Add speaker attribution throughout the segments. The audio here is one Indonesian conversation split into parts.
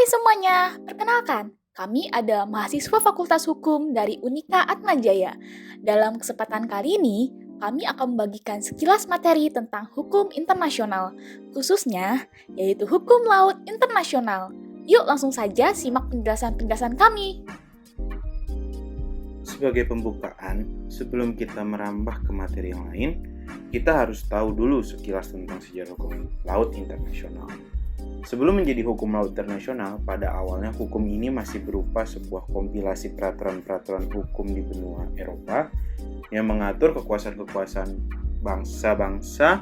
Speaker 1: Hai semuanya, perkenalkan, kami ada mahasiswa Fakultas Hukum dari Unika Atmajaya. Dalam kesempatan kali ini, kami akan membagikan sekilas materi tentang hukum internasional, khususnya yaitu hukum laut internasional. Yuk langsung saja simak penjelasan-penjelasan kami.
Speaker 2: Sebagai pembukaan, sebelum kita merambah ke materi yang lain, kita harus tahu dulu sekilas tentang sejarah hukum laut internasional. Sebelum menjadi hukum laut internasional, pada awalnya hukum ini masih berupa sebuah kompilasi peraturan-peraturan hukum di benua Eropa yang mengatur kekuasaan-kekuasaan bangsa-bangsa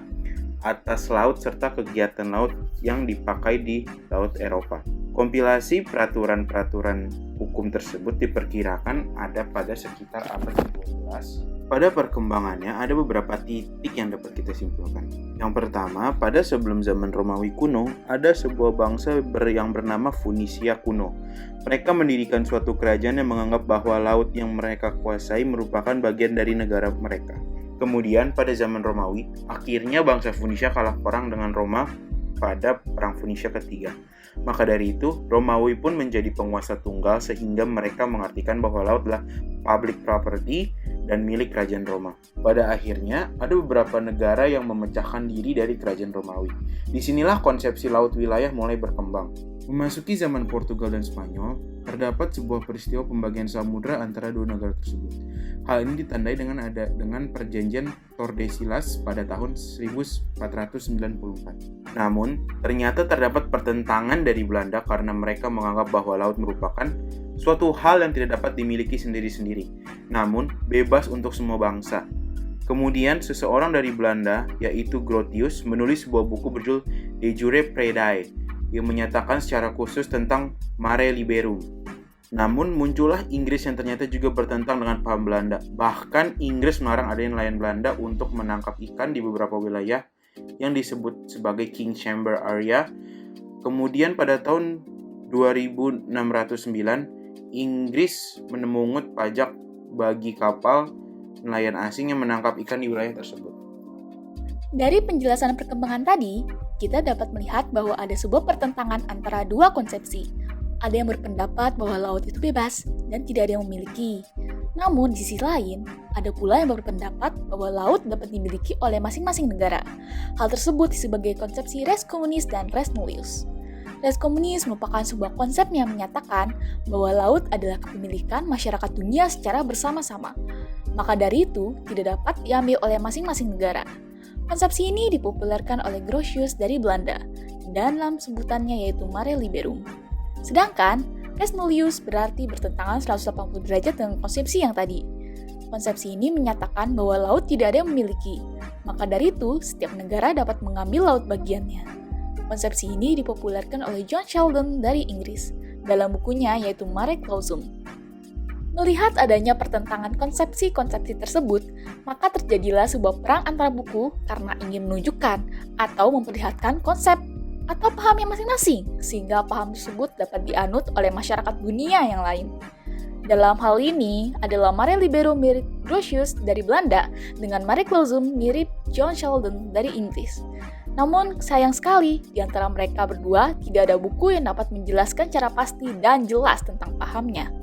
Speaker 2: atas laut serta kegiatan laut yang dipakai di Laut Eropa. Kompilasi peraturan-peraturan hukum tersebut diperkirakan ada pada sekitar abad ke-12. Pada perkembangannya ada beberapa titik yang dapat kita simpulkan. Yang pertama, pada sebelum zaman Romawi kuno, ada sebuah bangsa yang bernama Funisia kuno. Mereka mendirikan suatu kerajaan yang menganggap bahwa laut yang mereka kuasai merupakan bagian dari negara mereka. Kemudian pada zaman Romawi, akhirnya bangsa Funisia kalah perang dengan Roma pada Perang Funisia ketiga. Maka dari itu, Romawi pun menjadi penguasa tunggal sehingga mereka mengartikan bahwa laut adalah public property dan milik kerajaan Roma. Pada akhirnya, ada beberapa negara yang memecahkan diri dari kerajaan Romawi. Disinilah konsepsi laut wilayah mulai berkembang. Memasuki zaman Portugal dan Spanyol, terdapat sebuah peristiwa pembagian samudra antara dua negara tersebut. Hal ini ditandai dengan perjanjian Tordesillas pada tahun 1494. Namun, ternyata terdapat pertentangan dari Belanda karena mereka menganggap bahwa laut merupakan suatu hal yang tidak dapat dimiliki sendiri-sendiri, namun bebas untuk semua bangsa. Kemudian, seseorang dari Belanda, yaitu Grotius, menulis sebuah buku berjudul De Jure Praedae, yang menyatakan secara khusus tentang Mare Liberum. Namun muncullah Inggris yang ternyata juga bertentang dengan paham Belanda. Bahkan Inggris melarang adanya nelayan Belanda untuk menangkap ikan di beberapa wilayah yang disebut sebagai King Chamber Area. Kemudian pada tahun 2609, Inggris memungut pajak bagi kapal nelayan asing yang menangkap ikan di wilayah tersebut.
Speaker 1: Dari penjelasan perkembangan tadi, kita dapat melihat bahwa ada sebuah pertentangan antara dua konsepsi. Ada yang berpendapat bahwa laut itu bebas dan tidak ada yang memiliki. Namun di sisi lain, ada pula yang berpendapat bahwa laut dapat dimiliki oleh masing-masing negara. Hal tersebut sebagai konsepsi res communis dan res nullius. Res communis merupakan sebuah konsep yang menyatakan bahwa laut adalah kepemilikan masyarakat dunia secara bersama-sama. Maka dari itu, tidak dapat diambil oleh masing-masing negara. Konsepsi ini dipopulerkan oleh Grotius dari Belanda, dalam sebutannya yaitu Mare Liberum. Sedangkan, res nullius berarti bertentangan 180 derajat dengan konsepsi yang tadi. Konsepsi ini menyatakan bahwa laut tidak ada yang memiliki, maka dari itu setiap negara dapat mengambil laut bagiannya. Konsepsi ini dipopulerkan oleh John Sheldon dari Inggris, dalam bukunya yaitu Mare Clausum. Melihat adanya pertentangan konsepsi-konsepsi tersebut, maka terjadilah sebuah perang antara buku karena ingin menunjukkan atau memperlihatkan konsep atau pahamnya masing-masing, sehingga paham tersebut dapat dianut oleh masyarakat dunia yang lain. Dalam hal ini adalah Mare Liberum mirip Grotius dari Belanda dengan Mare Clausum mirip John Sheldon dari Inggris. Namun sayang sekali, di antara mereka berdua tidak ada buku yang dapat menjelaskan secara pasti dan jelas tentang pahamnya.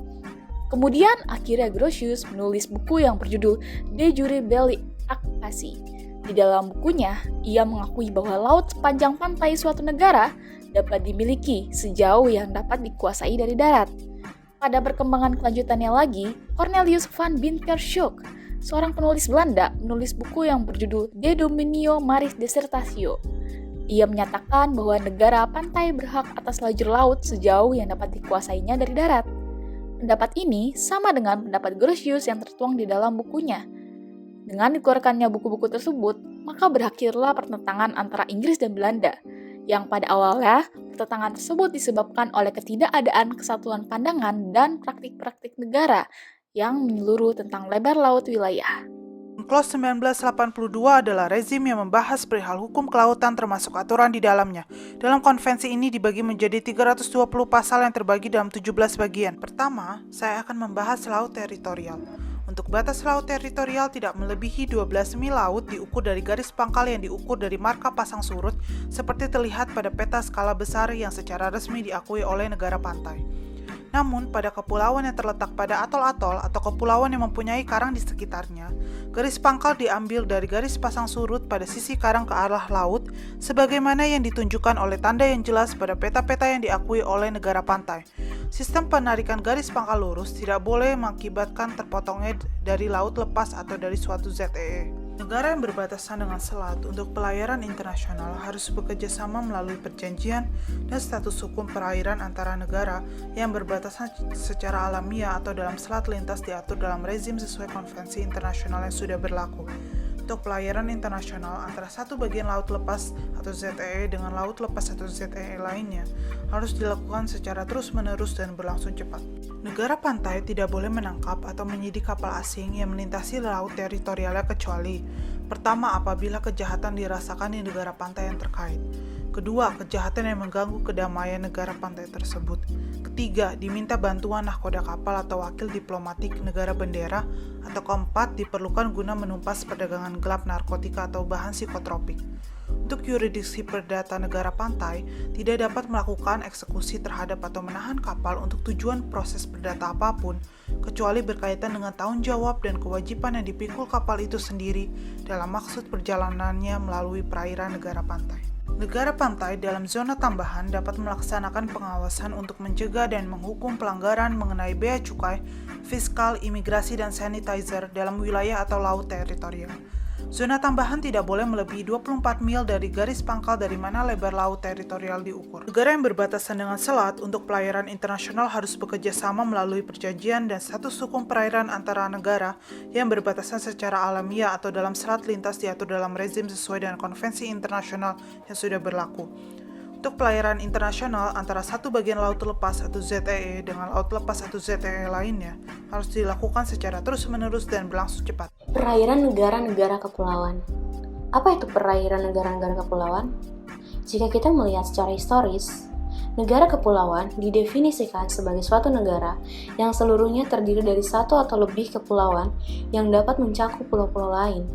Speaker 1: Kemudian akhirnya Grotius menulis buku yang berjudul De Jure Belli Acti. Di dalam bukunya, ia mengakui bahwa laut sepanjang pantai suatu negara dapat dimiliki sejauh yang dapat dikuasai dari darat. Pada perkembangan kelanjutannya lagi, Cornelius van Wintershoek, seorang penulis Belanda, menulis buku yang berjudul De Dominio Maris Dissertatio. Ia menyatakan bahwa negara pantai berhak atas lajur laut sejauh yang dapat dikuasainya dari darat. Pendapat ini sama dengan pendapat Grotius yang tertuang di dalam bukunya. Dengan dikeluarkannya buku-buku tersebut, maka berakhirlah pertentangan antara Inggris dan Belanda, yang pada awalnya pertentangan tersebut disebabkan oleh ketidakadaan kesatuan pandangan dan praktik-praktik negara yang menyeluruh tentang lebar laut wilayah.
Speaker 3: UNCLOS 1982 adalah rezim yang membahas perihal hukum kelautan termasuk aturan di dalamnya. Dalam konvensi ini dibagi menjadi 320 pasal yang terbagi dalam 17 bagian. Pertama, saya akan membahas laut teritorial. Untuk batas laut teritorial tidak melebihi 12 mil laut diukur dari garis pangkal yang diukur dari marka pasang surut seperti terlihat pada peta skala besar yang secara resmi diakui oleh negara pantai. Namun, pada kepulauan yang terletak pada atol-atol atau kepulauan yang mempunyai karang di sekitarnya, garis pangkal diambil dari garis pasang surut pada sisi karang ke arah laut, sebagaimana yang ditunjukkan oleh tanda yang jelas pada peta-peta yang diakui oleh negara pantai. Sistem penarikan garis pangkal lurus tidak boleh mengakibatkan terpotongnya dari laut lepas atau dari suatu ZEE. Negara yang berbatasan dengan selat untuk pelayaran internasional harus bekerja sama melalui perjanjian dan status hukum perairan antara negara yang berbatasan secara alamiah atau dalam selat lintas diatur dalam rezim sesuai konvensi internasional yang sudah berlaku. Untuk pelayaran internasional antara satu bagian laut lepas atau ZEE dengan laut lepas atau ZEE lainnya harus dilakukan secara terus-menerus dan berlangsung cepat. Negara pantai tidak boleh menangkap atau menyidik kapal asing yang melintasi laut teritorialnya kecuali: pertama, apabila kejahatan dirasakan di negara pantai yang terkait; kedua, kejahatan yang mengganggu kedamaian negara pantai tersebut; ketiga, diminta bantuan nahkoda kapal atau wakil diplomatik negara bendera; atau keempat, diperlukan guna menumpas perdagangan gelap narkotika atau bahan psikotropik. Untuk yurisdiksi perdata negara pantai, tidak dapat melakukan eksekusi terhadap atau menahan kapal untuk tujuan proses perdata apapun, kecuali berkaitan dengan tanggung jawab dan kewajiban yang dipikul kapal itu sendiri dalam maksud perjalanannya melalui perairan negara pantai. Negara pantai dalam zona tambahan dapat melaksanakan pengawasan untuk mencegah dan menghukum pelanggaran mengenai bea cukai, fiskal, imigrasi, dan sanitizer dalam wilayah atau laut teritorial. Zona tambahan tidak boleh melebihi 24 mil dari garis pangkal dari mana lebar laut teritorial diukur. Negara yang berbatasan dengan selat untuk pelayaran internasional harus bekerja sama melalui perjanjian dan status hukum perairan antara negara yang berbatasan secara alamiah atau dalam selat lintas diatur dalam rezim sesuai dengan konvensi internasional yang sudah berlaku. Untuk pelayaran internasional antara satu bagian laut lepas atau ZEE dengan laut lepas atau ZEE lainnya harus dilakukan secara terus-menerus dan berlangsung cepat.
Speaker 4: Perairan negara-negara kepulauan. Apa itu perairan negara-negara kepulauan? Jika kita melihat secara historis, negara kepulauan didefinisikan sebagai suatu negara yang seluruhnya terdiri dari satu atau lebih kepulauan yang dapat mencakup pulau-pulau lain.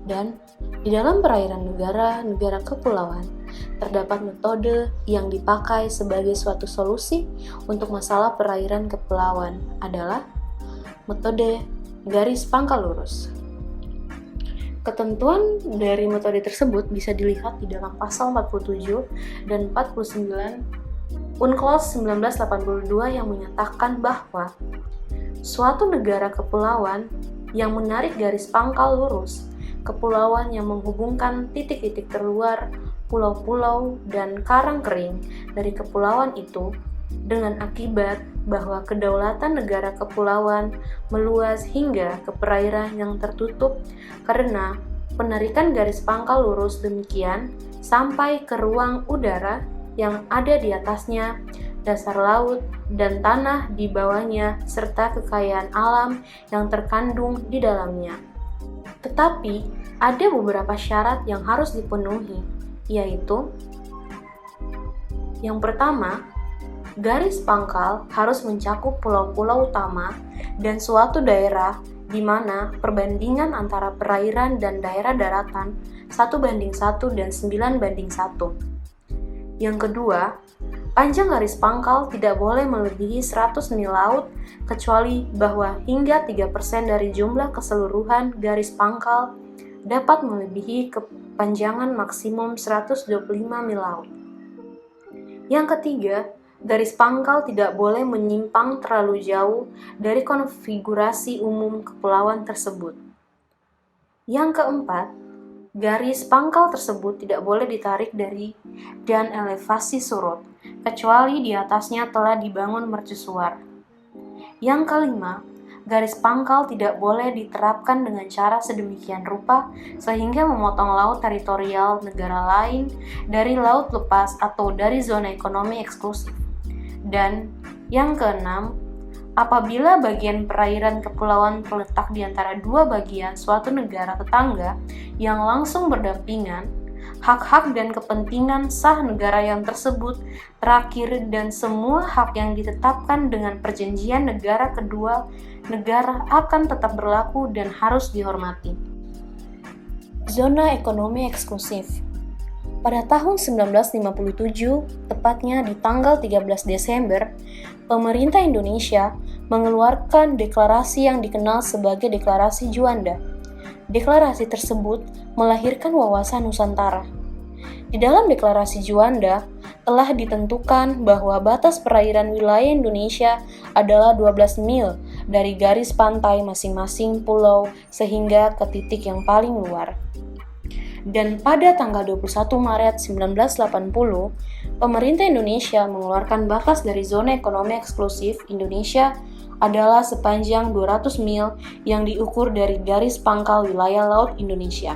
Speaker 4: Dan di dalam perairan negara-negara kepulauan, terdapat metode yang dipakai sebagai suatu solusi untuk masalah perairan kepulauan adalah metode garis pangkal lurus. Ketentuan dari metode tersebut bisa dilihat di dalam pasal 47 dan 49 UNCLOS 1982 yang menyatakan bahwa suatu negara kepulauan yang menarik garis pangkal lurus, kepulauan yang menghubungkan titik-titik terluar, pulau-pulau, dan karang kering dari kepulauan itu, dengan akibat bahwa kedaulatan negara kepulauan meluas hingga ke perairan yang tertutup karena penarikan garis pangkal lurus demikian sampai ke ruang udara yang ada di atasnya, dasar laut, dan tanah di bawahnya, serta kekayaan alam yang terkandung di dalamnya. Tetapi, ada beberapa syarat yang harus dipenuhi, yaitu: yang pertama, garis pangkal harus mencakup pulau-pulau utama dan suatu daerah di mana perbandingan antara perairan dan daerah daratan 1:1 dan 9:1. Yang kedua, panjang garis pangkal tidak boleh melebihi 100 mil laut kecuali bahwa hingga 3% dari jumlah keseluruhan garis pangkal dapat melebihi kepanjangan maksimum 125 mil laut. Yang ketiga, garis pangkal tidak boleh menyimpang terlalu jauh dari konfigurasi umum kepulauan tersebut. Yang keempat, garis pangkal tersebut tidak boleh ditarik dari dan elevasi surut, kecuali di atasnya telah dibangun mercusuar. Yang kelima, garis pangkal tidak boleh diterapkan dengan cara sedemikian rupa sehingga memotong laut teritorial negara lain dari laut lepas atau dari zona ekonomi eksklusif. Dan yang keenam, apabila bagian perairan kepulauan terletak di antara dua bagian suatu negara tetangga yang langsung berdampingan, hak-hak dan kepentingan sah negara yang tersebut terakhir, dan semua hak yang ditetapkan dengan perjanjian negara kedua negara akan tetap berlaku dan harus dihormati. Zona ekonomi eksklusif. Pada tahun 1957, tepatnya di tanggal 13 Desember, pemerintah Indonesia mengeluarkan deklarasi yang dikenal sebagai Deklarasi Juanda. Deklarasi tersebut melahirkan wawasan Nusantara. Di dalam Deklarasi Juanda telah ditentukan bahwa batas perairan wilayah Indonesia adalah 12 mil dari garis pantai masing-masing pulau sehingga ke titik yang paling luar. Dan pada tanggal 21 Maret 1980, pemerintah Indonesia mengeluarkan batas dari zona ekonomi eksklusif Indonesia adalah sepanjang 200 mil yang diukur dari garis pangkal wilayah laut Indonesia.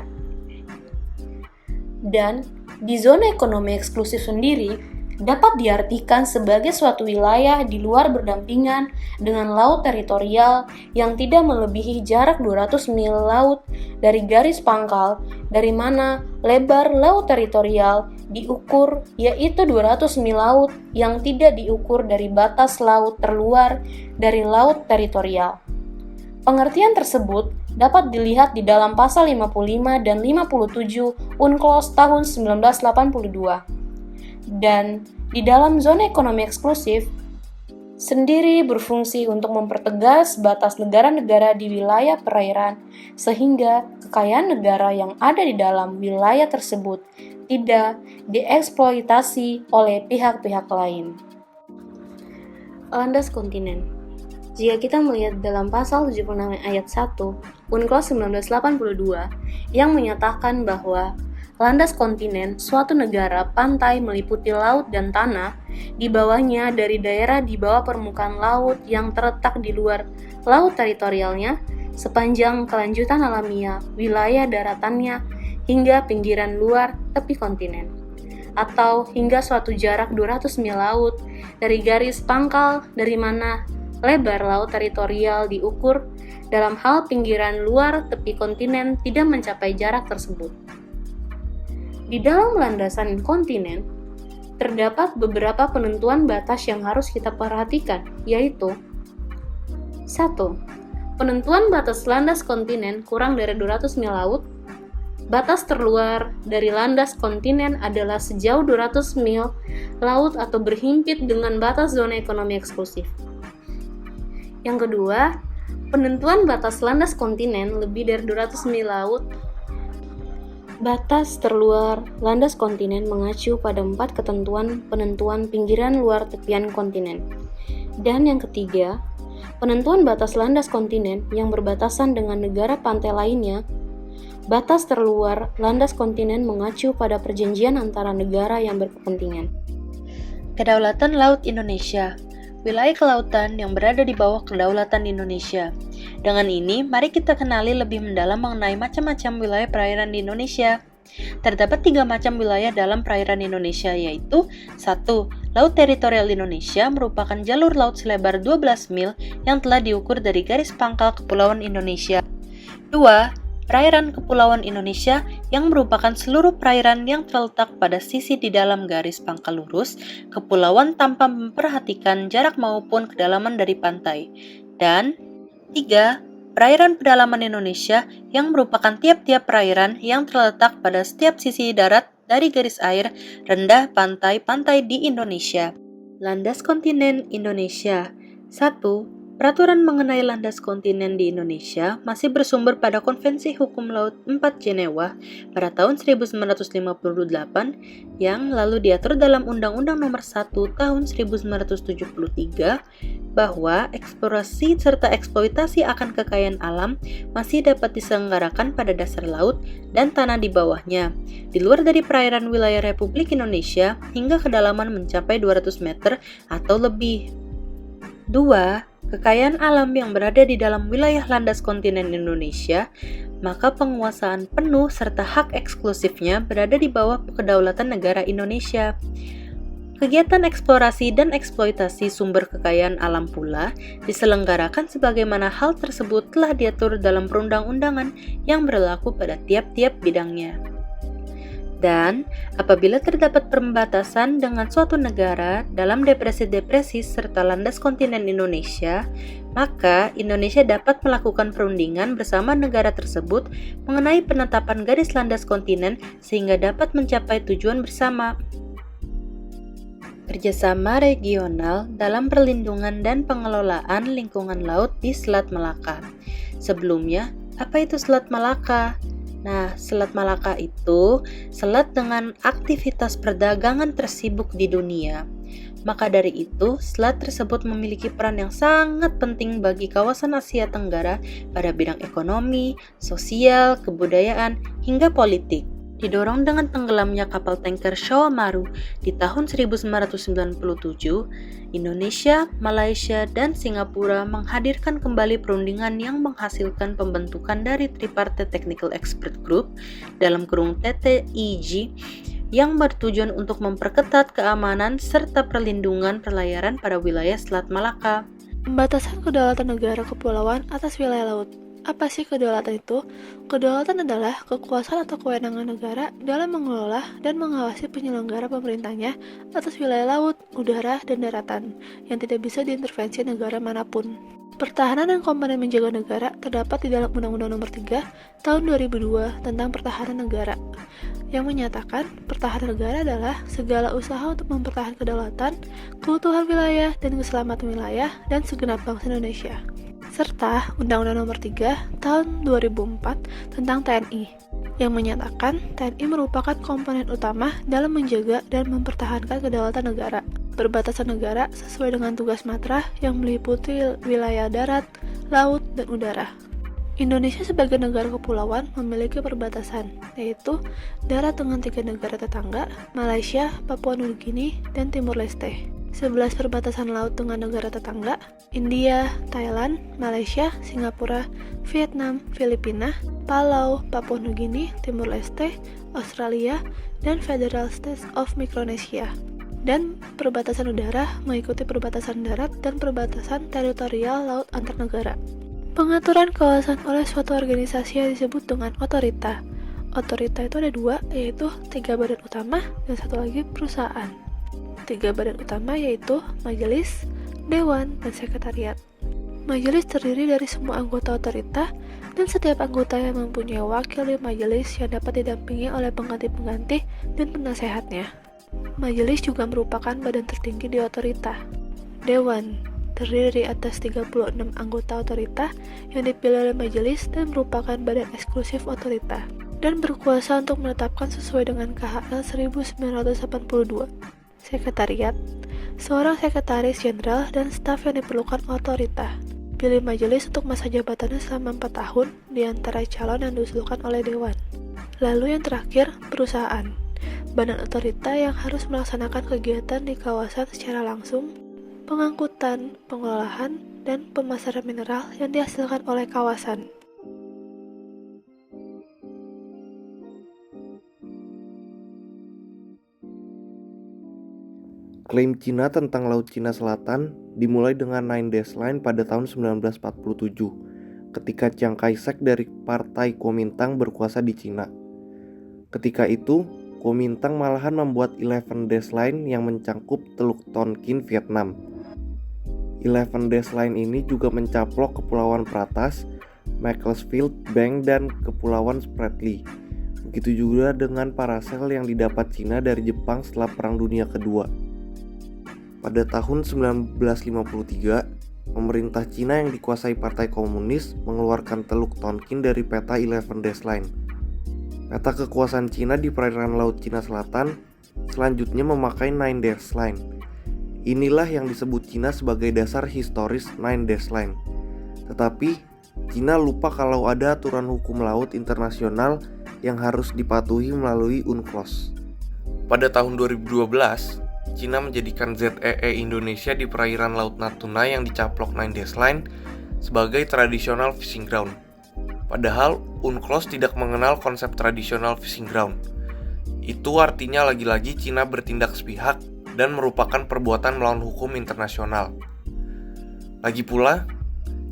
Speaker 4: Dan di zona ekonomi eksklusif sendiri dapat diartikan sebagai suatu wilayah di luar berdampingan dengan laut teritorial yang tidak melebihi jarak 200 mil laut dari garis pangkal, dari mana lebar laut teritorial diukur yaitu 200 mil laut yang tidak diukur dari batas laut terluar dari laut teritorial. Pengertian tersebut dapat dilihat di dalam pasal 55 dan 57 UNCLOS tahun 1982. Dan di dalam zona ekonomi eksklusif sendiri berfungsi untuk mempertegas batas negara-negara di wilayah perairan sehingga kekayaan negara yang ada di dalam wilayah tersebut tidak dieksploitasi oleh pihak-pihak lain. Landas kontinen. Jika kita melihat dalam pasal 76 ayat 1 UNCLOS 1982 yang menyatakan bahwa landas kontinen suatu negara pantai meliputi laut dan tanah di bawahnya dari daerah di bawah permukaan laut yang terletak di luar laut teritorialnya sepanjang kelanjutan alamiah wilayah daratannya hingga pinggiran luar tepi kontinen, atau hingga suatu jarak 200 mil laut dari garis pangkal dari mana lebar laut teritorial diukur dalam hal pinggiran luar tepi kontinen tidak mencapai jarak tersebut. Di dalam landasan kontinen, terdapat beberapa penentuan batas yang harus kita perhatikan, yaitu 1. Penentuan batas landas kontinen kurang dari 200 mil laut. Batas terluar dari landas kontinen adalah sejauh 200 mil laut atau berhimpit dengan batas zona ekonomi eksklusif. Yang kedua, penentuan batas landas kontinen lebih dari 200 mil laut. Batas terluar landas kontinen mengacu pada 4 ketentuan penentuan pinggiran luar tepian kontinen. Dan yang ketiga, penentuan batas landas kontinen yang berbatasan dengan negara pantai lainnya. Batas terluar landas kontinen mengacu pada perjanjian antara negara yang berkepentingan.
Speaker 5: Kedaulatan Laut Indonesia. Wilayah kelautan yang berada di bawah kedaulatan Indonesia. Dengan ini, mari kita kenali lebih mendalam mengenai macam-macam wilayah perairan di Indonesia. Terdapat 3 macam wilayah dalam perairan Indonesia, yaitu 1. Laut teritorial Indonesia merupakan jalur laut selebar 12 mil yang telah diukur dari garis pangkal Kepulauan Indonesia. 2. Perairan Kepulauan Indonesia yang merupakan seluruh perairan yang terletak pada sisi di dalam garis pangkal lurus kepulauan tanpa memperhatikan jarak maupun kedalaman dari pantai. Dan 3. Perairan pedalaman Indonesia yang merupakan tiap-tiap perairan yang terletak pada setiap sisi darat dari garis air rendah pantai-pantai di Indonesia. Landas kontinen Indonesia. 1. Peraturan mengenai landas kontinen di Indonesia masih bersumber pada Konvensi Hukum Laut 4 Jenewa pada tahun 1958 yang lalu diatur dalam Undang-Undang Nomor 1 Tahun 1973 bahwa eksplorasi serta eksploitasi akan kekayaan alam masih dapat diselenggarakan pada dasar laut dan tanah di bawahnya, di luar dari perairan wilayah Republik Indonesia hingga kedalaman mencapai 200 meter atau lebih. 2. Kekayaan alam yang berada di dalam wilayah landas kontinen Indonesia, maka penguasaan penuh serta hak eksklusifnya berada di bawah kedaulatan negara Indonesia. Kegiatan eksplorasi dan eksploitasi sumber kekayaan alam pula diselenggarakan sebagaimana hal tersebut telah diatur dalam perundang-undangan yang berlaku pada tiap-tiap bidangnya. Dan apabila terdapat perbatasan dengan suatu negara dalam depresi-depresi serta landas kontinen Indonesia, maka Indonesia dapat melakukan perundingan bersama negara tersebut mengenai penetapan garis landas kontinen sehingga dapat mencapai tujuan bersama. Kerjasama regional dalam perlindungan dan pengelolaan lingkungan laut di Selat Malaka. Sebelumnya, apa itu Selat Malaka? Nah, Selat Malaka itu selat dengan aktivitas perdagangan tersibuk di dunia. Maka dari itu, selat tersebut memiliki peran yang sangat penting bagi kawasan Asia Tenggara pada bidang ekonomi, sosial, kebudayaan, hingga politik. Didorong dengan tenggelamnya kapal tanker Showa Maru di tahun 1997, Indonesia, Malaysia, dan Singapura menghadirkan kembali perundingan yang menghasilkan pembentukan dari Tripartite Technical Expert Group dalam kurung TTIG yang bertujuan untuk memperketat keamanan serta perlindungan perlayaran pada wilayah Selat Malaka.
Speaker 6: Pembatasan kedaulatan negara kepulauan atas wilayah laut. Apa sih kedaulatan itu? Kedaulatan adalah kekuasaan atau kewenangan negara dalam mengelola dan mengawasi penyelenggara pemerintahnya atas wilayah laut, udara, dan daratan yang tidak bisa diintervensi negara manapun. Pertahanan dan komponen menjaga negara terdapat di dalam Undang-Undang Nomor 3 Tahun 2002 tentang Pertahanan Negara, yang menyatakan pertahanan negara adalah segala usaha untuk mempertahankan kedaulatan, keutuhan wilayah, dan keselamatan wilayah dan segenap bangsa Indonesia. Serta Undang-Undang Nomor 3 Tahun 2004 tentang TNI, yang menyatakan TNI merupakan komponen utama dalam menjaga dan mempertahankan kedaulatan negara. Perbatasan negara sesuai dengan tugas matra yang meliputi wilayah darat, laut, dan udara. Indonesia sebagai negara kepulauan memiliki perbatasan, yaitu darat dengan 3 negara tetangga, Malaysia, Papua Nugini, dan Timur Leste. 11 perbatasan laut dengan negara tetangga, India, Thailand, Malaysia, Singapura, Vietnam, Filipina, Palau, Papua Nugini, Timur Leste, Australia, dan Federal States of Micronesia. Dan perbatasan udara mengikuti perbatasan darat dan perbatasan teritorial laut antar negara. Pengaturan kawasan oleh suatu organisasi yang disebut dengan otorita. Otorita itu ada 2, yaitu 3 badan utama dan 1 lagi perusahaan. 3 badan utama yaitu majelis, dewan, dan sekretariat. Majelis terdiri dari semua anggota otorita dan setiap anggota yang mempunyai wakil di majelis yang dapat didampingi oleh pengganti-pengganti dan penasehatnya. Majelis juga merupakan badan tertinggi di otorita. Dewan terdiri dari atas 36 anggota otorita yang dipilih oleh majelis dan merupakan badan eksklusif otorita dan berkuasa untuk menetapkan sesuai dengan KHL 1982. Sekretariat, seorang sekretaris jenderal dan staf yang diperlukan otorita. Pilih majelis untuk masa jabatannya selama 4 tahun di antara calon yang diusulkan oleh dewan. Lalu yang terakhir, perusahaan. Badan otorita yang harus melaksanakan kegiatan di kawasan secara langsung, pengangkutan, pengolahan, dan pemasaran mineral yang dihasilkan oleh kawasan.
Speaker 7: Klaim Cina tentang Laut Cina Selatan dimulai dengan Nine Dash Line pada tahun 1947, ketika Chiang Kai-shek dari Partai Kuomintang berkuasa di Cina. Ketika itu, Kuomintang malahan membuat 11 Dash Line yang mencangkup Teluk Tonkin, Vietnam. 11 Dash Line ini juga mencaplok Kepulauan Pratas, Macclesfield Bank, dan Kepulauan Spratly. Begitu juga dengan parasel yang didapat Cina dari Jepang setelah Perang Dunia Kedua. Pada tahun 1953, pemerintah Cina yang dikuasai Partai Komunis mengeluarkan Teluk Tonkin dari peta 11 Dash Line. Peta kekuasaan Cina di perairan Laut Cina Selatan selanjutnya memakai Nine Dash Line. Inilah yang disebut Cina sebagai dasar historis Nine Dash Line. Tetapi, Cina lupa kalau ada aturan hukum laut internasional yang harus dipatuhi melalui UNCLOS.
Speaker 2: Pada tahun 2012, Cina menjadikan ZEE Indonesia di perairan Laut Natuna yang dicaplok Nine Dash Line sebagai traditional fishing ground. Padahal UNCLOS tidak mengenal konsep traditional fishing ground. Itu artinya lagi-lagi Cina bertindak sepihak dan merupakan perbuatan melawan hukum internasional. Lagi pula,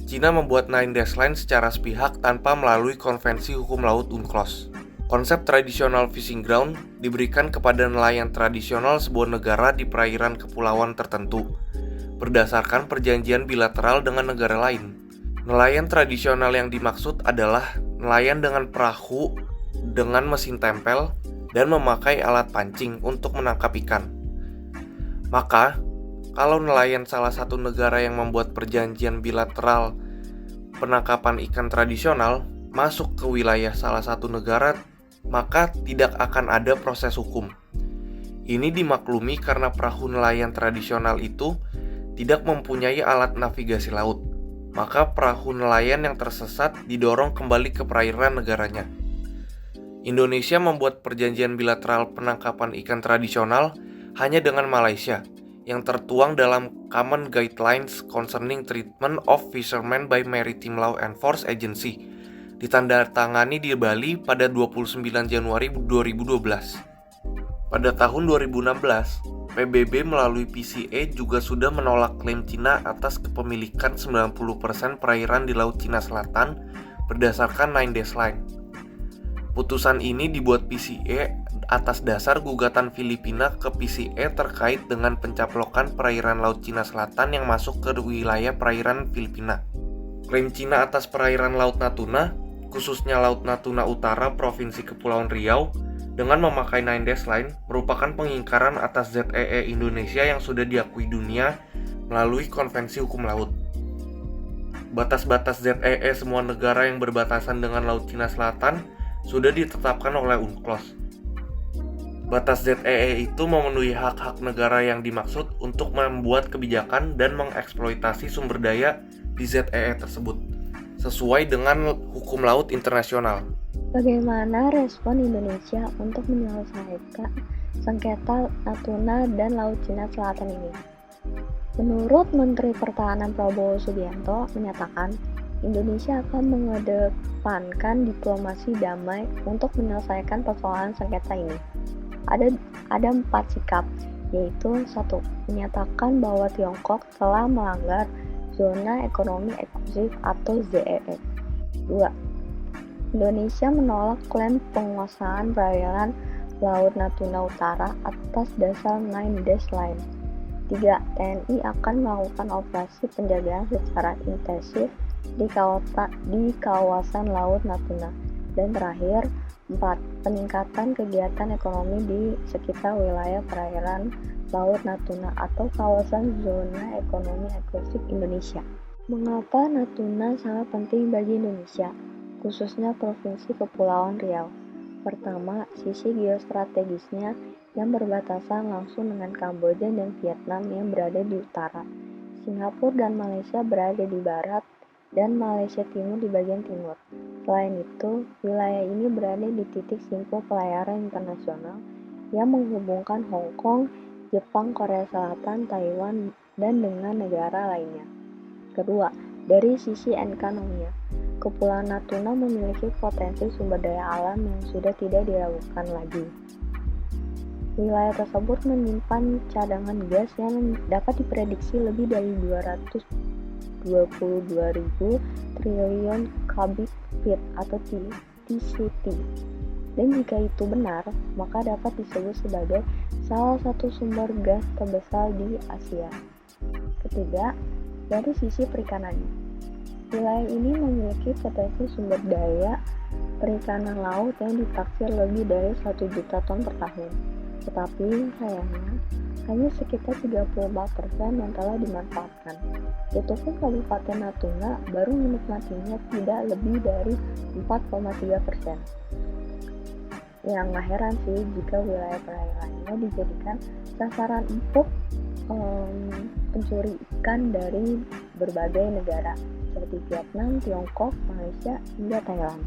Speaker 2: Cina membuat Nine Dash Line secara sepihak tanpa melalui konvensi hukum laut UNCLOS.
Speaker 7: Konsep tradisional fishing ground diberikan kepada nelayan tradisional sebuah negara di perairan kepulauan tertentu, berdasarkan perjanjian bilateral dengan negara lain. Nelayan tradisional yang dimaksud adalah nelayan dengan perahu, dengan mesin tempel, dan memakai alat pancing untuk menangkap ikan. Maka, kalau nelayan salah satu negara yang membuat perjanjian bilateral penangkapan ikan tradisional masuk ke wilayah salah satu negara, maka tidak akan ada proses hukum. Ini dimaklumi karena perahu nelayan tradisional itu tidak mempunyai alat navigasi laut, maka perahu nelayan yang tersesat didorong kembali ke perairan negaranya. Indonesia membuat perjanjian bilateral penangkapan ikan tradisional hanya dengan Malaysia, yang tertuang dalam Common Guidelines Concerning Treatment of Fishermen by Maritime Law Enforcement Agency, ditandatangani di Bali pada 29 Januari 2012. Pada tahun 2016, PBB melalui PCA juga sudah menolak klaim Cina atas kepemilikan 90% perairan di Laut Cina Selatan berdasarkan 9 Dash Line. Putusan ini dibuat PCA atas dasar gugatan Filipina ke PCA terkait dengan pencaplokan perairan Laut Cina Selatan yang masuk ke wilayah perairan Filipina. Klaim Cina atas perairan Laut Natuna, khususnya Laut Natuna Utara Provinsi Kepulauan Riau, dengan memakai 9 Dash Line merupakan pengingkaran atas ZEE Indonesia yang sudah diakui dunia melalui Konvensi Hukum Laut. Batas-batas ZEE semua negara yang berbatasan dengan Laut Cina Selatan sudah ditetapkan oleh UNCLOS. Batas ZEE itu memenuhi hak-hak negara yang dimaksud untuk membuat kebijakan dan mengeksploitasi sumber daya di ZEE tersebut, sesuai dengan hukum laut internasional.
Speaker 8: Bagaimana respon Indonesia untuk menyelesaikan sengketa Natuna dan Laut Cina Selatan ini? Menurut Menteri Pertahanan Prabowo Subianto menyatakan, Indonesia akan mengedepankan diplomasi damai untuk menyelesaikan persoalan sengketa ini. Ada 4 sikap, yaitu 1. Menyatakan bahwa Tiongkok telah melanggar Zona Ekonomi Eksklusif atau ZEE. 2. Indonesia menolak klaim penguasaan perairan Laut Natuna Utara atas dasar 9 Dash Line. 3. TNI akan melakukan operasi penjagaan secara intensif di kawasan Laut Natuna. Dan terakhir, 4. Peningkatan kegiatan ekonomi di sekitar wilayah perairan Laut Natuna atau kawasan Zona Ekonomi Eksklusif Indonesia. Mengapa Natuna sangat penting bagi Indonesia, khususnya Provinsi Kepulauan Riau? Pertama, sisi geostrategisnya yang berbatasan langsung dengan Kamboja dan Vietnam yang berada di utara. Singapura dan Malaysia berada di barat, dan Malaysia Timur di bagian timur. Selain itu, wilayah ini berada di titik simpul pelayaran internasional yang menghubungkan Hong Kong, Jepang, Korea Selatan, Taiwan, dan dengan negara lainnya. Kedua, dari sisi ekonominya, Kepulauan Natuna memiliki potensi sumber daya alam yang sudah tidak diragukan lagi. Wilayah tersebut menyimpan cadangan gas yang dapat diprediksi lebih dari 222.000 triliun cubic feet atau TCT. Dan jika itu benar, maka dapat disebut sebagai salah satu sumber gas terbesar di Asia. Ketiga, dari sisi perikanannya, wilayah ini memiliki potensi sumber daya perikanan laut yang ditaksir lebih dari 1 juta ton per tahun. Tetapi sayangnya, hanya sekitar 34% yang telah dimanfaatkan. Itupun Kabupaten Natuna baru menikmatinya tidak lebih dari 4,3%. Yang gak heran sih jika wilayah perairannya dijadikan sasaran empuk pencuri ikan dari berbagai negara seperti Vietnam, Tiongkok, Malaysia, hingga Thailand.